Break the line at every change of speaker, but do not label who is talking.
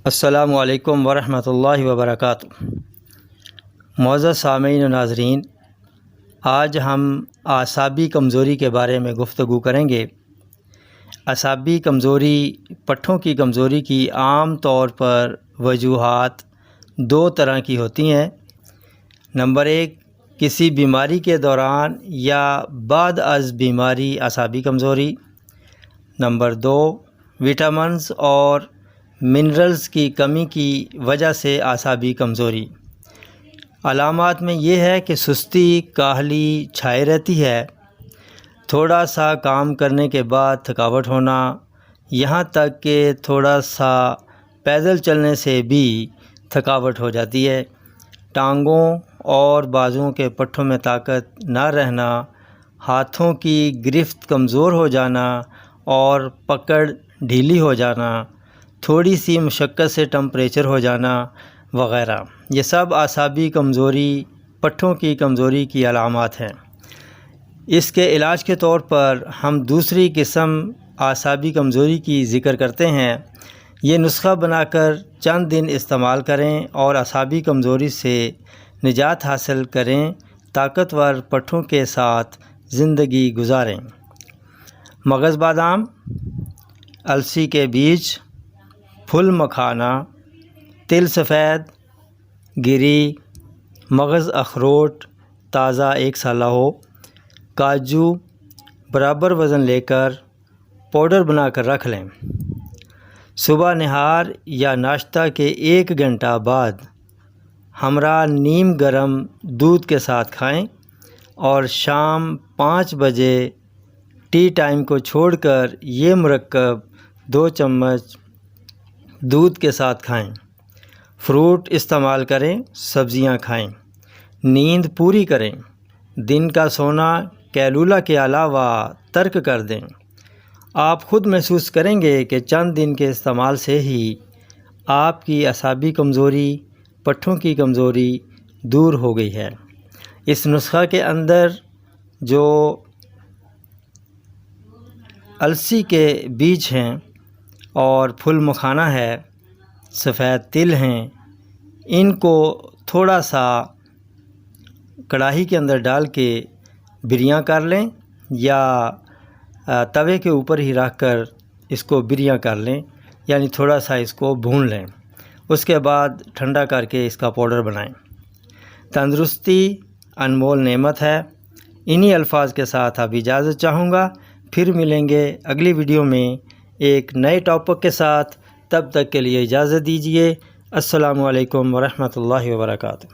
السلام علیکم ورحمۃ اللہ وبرکاتہ۔ معزز سامعین و ناظرین، آج ہم اعصابی کمزوری کے بارے میں گفتگو کریں گے۔ اعصابی کمزوری، پٹھوں کی کمزوری کی عام طور پر وجوہات دو طرح کی ہوتی ہیں۔ نمبر ایک، کسی بیماری کے دوران یا بعد از بیماری اعصابی کمزوری۔ نمبر دو، وٹامنز اور منرلز کی کمی کی وجہ سے اعصابی کمزوری۔ علامات میں یہ ہے کہ سستی، کاہلی چھائے رہتی ہے، تھوڑا سا کام کرنے کے بعد تھکاوٹ ہونا، یہاں تک کہ تھوڑا سا پیدل چلنے سے بھی تھکاوٹ ہو جاتی ہے، ٹانگوں اور بازوؤں کے پٹھوں میں طاقت نہ رہنا، ہاتھوں کی گرفت کمزور ہو جانا اور پکڑ ڈھیلی ہو جانا، تھوڑی سی مشقت سے ٹمپریچر ہو جانا وغیرہ، یہ سب اعصابی کمزوری، پٹھوں کی کمزوری کی علامات ہیں۔ اس کے علاج کے طور پر ہم دوسری قسم اعصابی کمزوری کی ذکر کرتے ہیں۔ یہ نسخہ بنا کر چند دن استعمال کریں اور اعصابی کمزوری سے نجات حاصل کریں، طاقتور پٹھوں کے ساتھ زندگی گزاریں۔ مغز بادام، السی کے بیج، پھل مکھانا، تل سفید، گری، مغز اخروٹ تازہ 1 سالہ ہو، کاجو برابر وزن لے کر پاؤڈر بنا کر رکھ لیں۔ صبح نہار یا ناشتہ کے 1 گھنٹہ بعد ہمراہ نیم گرم دودھ کے ساتھ کھائیں اور شام 5 بجے ٹی ٹائم کو چھوڑ کر یہ مرکب 2 چمچ دودھ کے ساتھ کھائیں۔ فروٹ استعمال کریں، سبزیاں کھائیں، نیند پوری کریں، دن کا سونا کیلولا کے علاوہ ترک کر دیں۔ آپ خود محسوس کریں گے کہ چند دن کے استعمال سے ہی آپ کی اعصابی کمزوری، پٹھوں کی کمزوری دور ہو گئی ہے۔ اس نسخہ کے اندر جو السی کے بیج ہیں اور پھل مکھانا ہے، سفید تل ہیں، ان کو تھوڑا سا کڑاہی کے اندر ڈال کے بریاں کر لیں یا توے کے اوپر ہی رکھ کر اس کو بریاں کر لیں، یعنی تھوڑا سا اس کو بھون لیں۔ اس کے بعد ٹھنڈا کر کے اس کا پاؤڈر بنائیں۔ تندرستی انمول نعمت ہے۔ انہی الفاظ کے ساتھ اب اجازت چاہوں گا، پھر ملیں گے اگلی ویڈیو میں ایک نئے ٹاپک کے ساتھ۔ تب تک کے لیے اجازت دیجیے۔ السلام علیکم ورحمۃ اللہ وبرکاتہ۔